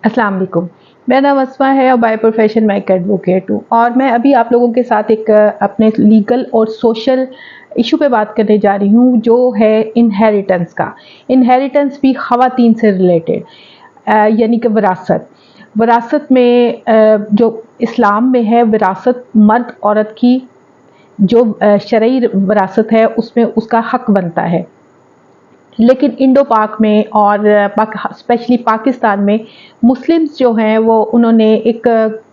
अस्सलाम वालेकुम। मेरा नाम अस्मा है और बाय प्रोफेशन मैं एक एडवोकेट हूँ और मैं अभी आप लोगों के साथ एक अपने लीगल और सोशल इशू पे बात करने जा रही हूँ जो है इनहेरिटेंस का। इनहेरिटेंस भी ख़वातीन से रिलेटेड, यानी कि विरासत। विरासत में जो इस्लाम में है विरासत मर्द औरत की जो शरई विरासत है उसमें उसका हक बनता है, लेकिन इंडो पाक में और स्पेशली पाकिस्तान में मुस्लिम्स जो हैं वो उन्होंने एक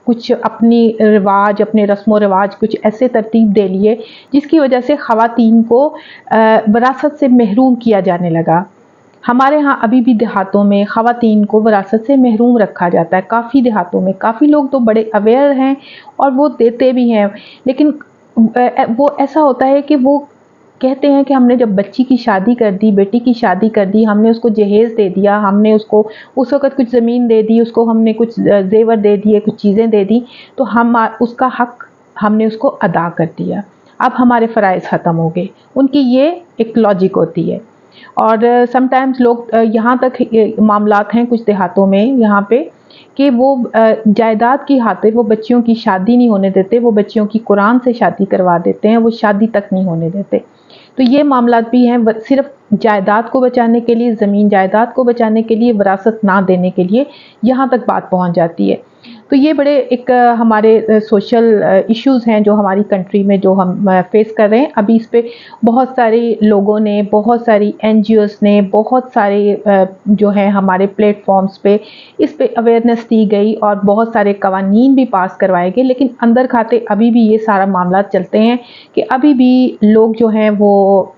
कुछ अपनी रिवाज, अपने रस्म व रिवाज कुछ ऐसे तरतीब दे लिए जिसकी वजह से ख़वातीन को विरासत से महरूम किया जाने लगा। हमारे यहाँ अभी भी देहातों में ख़वातीन को विरासत से महरूम रखा जाता है। काफ़ी देहातों में काफ़ी लोग तो बड़े अवेयर हैं और वो देते भी हैं, लेकिन वो ऐसा होता है कि वो कहते हैं कि हमने जब बच्ची की शादी कर दी, बेटी की शादी कर दी, हमने उसको जहेज़ दे दिया, हमने उसको उस वक़्त कुछ ज़मीन दे दी, उसको हमने कुछ ज़ेवर दे दिए, कुछ चीज़ें दे दी, तो हम उसका हक़ हमने उसको अदा कर दिया। अब हमारे फ़राइज़ ख़त्म हो गए। उनकी ये एक लॉजिक होती है। और समटाइम्स लोग यहाँ तक मामलात हैं कुछ देहातों में यहाँ पे कि वो जायदाद की खातिर वो बच्चियों की शादी नहीं होने देते, वो बच्चियों की कुरान से शादी करवा देते हैं, वो शादी तक नहीं होने देते। तो ये मामलात भी हैं, सिर्फ जायदाद को बचाने के लिए, ज़मीन जायदाद को बचाने के लिए, विरासत ना देने के लिए यहाँ तक बात पहुँच जाती है। तो ये बड़े एक हमारे सोशल इश्यूज़ हैं जो हमारी कंट्री में जो हम फेस कर रहे हैं। अभी इस पे बहुत सारे लोगों ने, बहुत सारी एनजीओज़ ने, बहुत सारे जो हैं हमारे प्लेटफॉर्म्स पे इस पे अवेयरनेस दी गई और बहुत सारे कवानीन भी पास करवाए गए, लेकिन अंदर खाते अभी भी ये सारा मामला चलते हैं कि अभी भी लोग जो हैं वो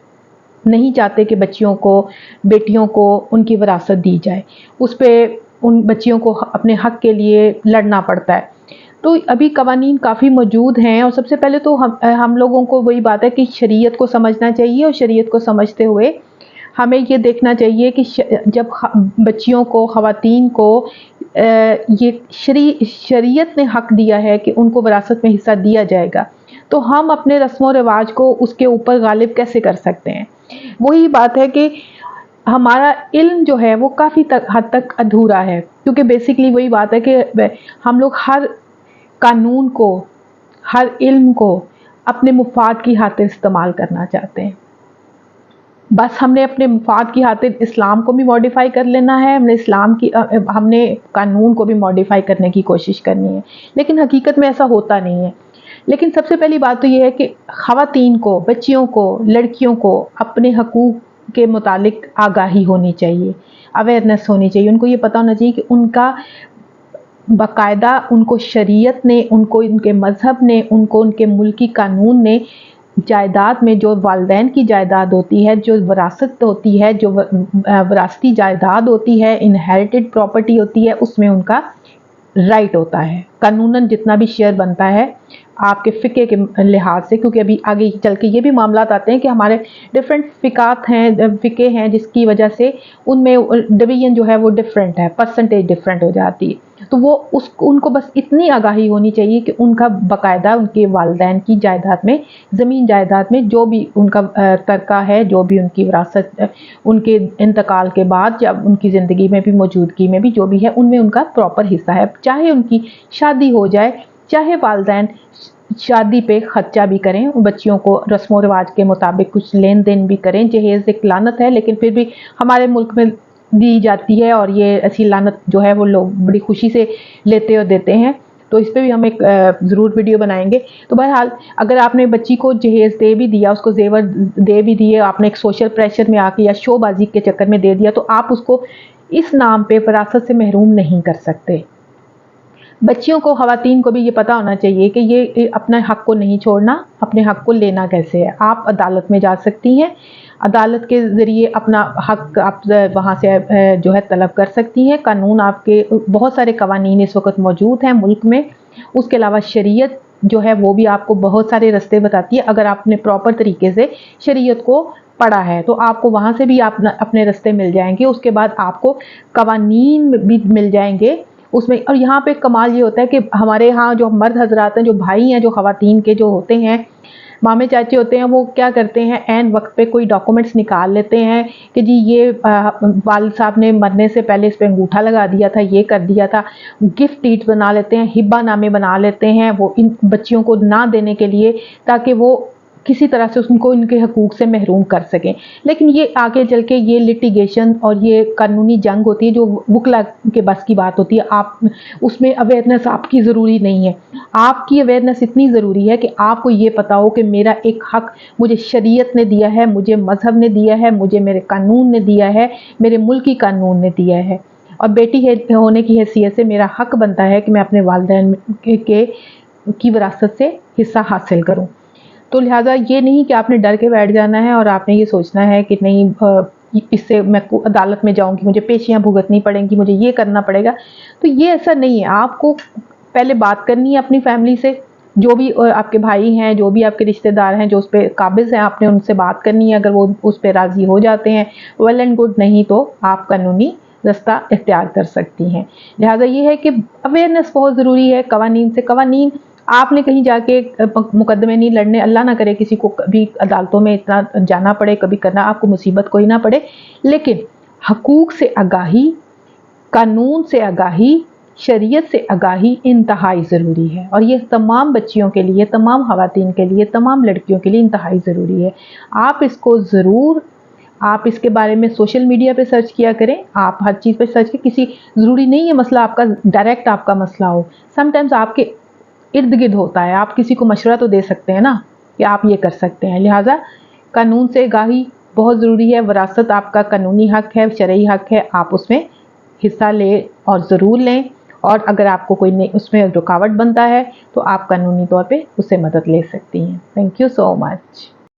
नहीं चाहते कि बच्चियों को, बेटियों को उनकी विरासत दी जाए। उस पे उन बच्चियों को अपने हक़ के लिए लड़ना पड़ता है। तो अभी कवानीन काफ़ी मौजूद हैं और सबसे पहले तो हम लोगों को वही बात है कि शरीयत को समझना चाहिए और शरीयत को समझते हुए हमें ये देखना चाहिए कि जब बच्चियों को, ख़वातीन को ये शरीयत ने हक़ दिया है कि उनको विरासत में हिस्सा दिया जाएगा, तो हम अपने रस्म व रिवाज को उसके ऊपर गालिब कैसे कर सकते हैं। वही बात है कि हमारा इल्म जो है वो काफ़ी हद तक अधूरा है, क्योंकि बेसिकली वही बात है कि हम लोग हर कानून को, हर इल्म को अपने मुफाद की खातिर इस्तेमाल करना चाहते हैं। बस हमने अपने मुफाद की खातिर इस्लाम को भी मॉडिफाई कर लेना है, हमने कानून को भी मॉडिफाई करने की कोशिश करनी है, लेकिन हकीकत में ऐसा होता नहीं है। लेकिन सबसे पहली बात तो ये है कि ख़वातीन को, बच्चियों को, लड़कियों को अपने हकूक़ के मुतालिक आगाही होनी चाहिए, अवेयरनेस होनी चाहिए। उनको ये पता होना चाहिए कि उनका बाकायदा उनको शरीयत ने, उनको उनके मज़हब ने, उनको उनके मुल्की कानून ने जायदाद में, जो वालिदैन की जायदाद होती है, जो विरासत होती है, जो विरासती जायदाद होती है, इनहेरिटेड प्रॉपर्टी होती है, उसमें उनका राइट होता है। कानूनन जितना भी शेयर बनता है आपके फ़िक़े के लिहाज से, क्योंकि अभी आगे चल के ये भी मामलात आते हैं कि हमारे डिफरेंट फ़िक़े हैं जिसकी वजह से उनमें डिवीज़न जो है वो डिफरेंट है, परसेंटेज डिफरेंट हो जाती है। तो वो उनको बस इतनी आगाही होनी चाहिए कि उनका बाकायदा उनके वालिदैन की जायदाद में, ज़मीन जायदाद में जो भी उनका तरका है, जो भी उनकी विरासत उनके इंतकाल के बाद या उनकी ज़िंदगी में भी, मौजूदगी में भी जो भी है, उनमें उनका प्रॉपर हिस्सा है। चाहे उनकी शादी हो जाए, चाहे वालिदैन शादी पे ख़र्चा भी करें, बच्चियों को रस्म व रिवाज के मुताबिक कुछ लेन देन भी करें। जहेज़ एक लानत है, लेकिन फिर भी हमारे मुल्क में दी जाती है और ये ऐसी लानत जो है वो लोग बड़ी खुशी से लेते और देते हैं। तो इस पे भी हम एक ज़रूर वीडियो बनाएंगे। तो बहरहाल अगर आपने बच्ची को जहेज़ दे भी दिया, उसको ज़ेवर दे भी दिए, आपने एक सोशल प्रेशर में आके या शोबाजी के चक्कर में दे दिया, तो आप उसको इस नाम पे विरासत से महरूम नहीं कर सकते। बच्चियों को, ख़वातीन को भी ये पता होना चाहिए कि ये अपने हक़ को नहीं छोड़ना, अपने हक़ को लेना कैसे है। आप अदालत में जा सकती हैं, अदालत के ज़रिए अपना हक़ आप वहाँ से जो है तलब कर सकती हैं। कानून आपके बहुत सारे कवानीन इस वक्त मौजूद हैं मुल्क में। उसके अलावा शरीयत जो है वो भी आपको बहुत सारे रास्ते बताती है। अगर आपने प्रॉपर तरीके से शरीयत को पढ़ा है तो आपको वहाँ से भी आप अपने रास्ते मिल जाएंगे। उसके बाद आपको कवानीन भी मिल जाएंगे उसमें। और यहाँ पे कमाल ये होता है कि हमारे यहाँ जो मर्द हजरात हैं, जो भाई हैं, जो ख़वातीन के जो होते हैं, मामे चाचे होते हैं वो क्या करते हैं, ऐन वक्त पे कोई डॉक्यूमेंट्स निकाल लेते हैं कि जी ये वालिद साहब ने मरने से पहले इस पे अंगूठा लगा दिया था, ये कर दिया था। गिफ्ट डीड्स बना लेते हैं, हिब्बा नामे बना लेते हैं वो इन बच्चियों को ना देने के लिए, ताकि वो किसी तरह से उनको इनके हकूक से महरूम कर सकें। लेकिन ये आगे चल के ये लिटिगेशन और ये कानूनी जंग होती है जो वकला के बस की बात होती है। आप उसमें अवेयरनेस आपकी ज़रूरी नहीं है। आपकी अवेयरनेस इतनी ज़रूरी है कि आपको ये पता हो कि मेरा एक हक मुझे शरीयत ने दिया है, मुझे मज़हब ने दिया है, मुझे मेरे कानून ने दिया है, मेरे मुल्की कानून ने दिया है। और बेटी होने की हैसियत से मेरा हक बनता है कि मैं अपने वालिदैन की विरासत से हिस्सा हासिल करूँ। तो लिहाजा ये नहीं कि आपने डर के बैठ जाना है और आपने ये सोचना है कि नहीं इससे मैं अदालत में जाऊंगी, मुझे पेशियां भुगतनी पड़ेंगी, मुझे ये करना पड़ेगा। तो ये ऐसा नहीं है। आपको पहले बात करनी है अपनी फैमिली से, जो भी आपके भाई हैं, जो भी आपके रिश्तेदार हैं जो उस पर काबिज हैं, आपने उनसे बात करनी है। अगर वो उस पर राज़ी हो जाते हैं वेल एंड गुड, नहीं तो आप कानूनी रास्ता इख्तियार कर सकती हैं। लिहाजा ये है कि अवेयरनेस बहुत ज़रूरी है कवानीन से। कवानीन आपने कहीं जाके मुकदमे नहीं लड़ने, अल्लाह ना करे किसी को कभी अदालतों में इतना जाना पड़े, कभी करना आपको मुसीबत कोई ना पड़े, लेकिन हकूक से आगाही, कानून से आगाही, शरीयत से आगाही इंतहाई ज़रूरी है। और ये तमाम बच्चियों के लिए, तमाम ख़वातीन के लिए, तमाम लड़कियों के लिए इंतहाई ज़रूरी है। आप इसको ज़रूर, आप इसके बारे में सोशल मीडिया पे सर्च किया करें, आप हर चीज़ पे सर्च करें। किसी ज़रूरी नहीं है मसला आपका डायरेक्ट आपका मसला हो, समटाइम्स आपके इर्द गिर्द होता है। आप किसी को मशवरा तो दे सकते हैं ना कि आप ये कर सकते हैं। लिहाजा कानून से आगाही बहुत ज़रूरी है। विरासत आपका कानूनी हक है, शरई हक है, आप उसमें हिस्सा लें और ज़रूर लें। और अगर आपको कोई नहीं उसमें रुकावट बनता है तो आप कानूनी तौर पे उससे मदद ले सकती हैं। Thank you so much.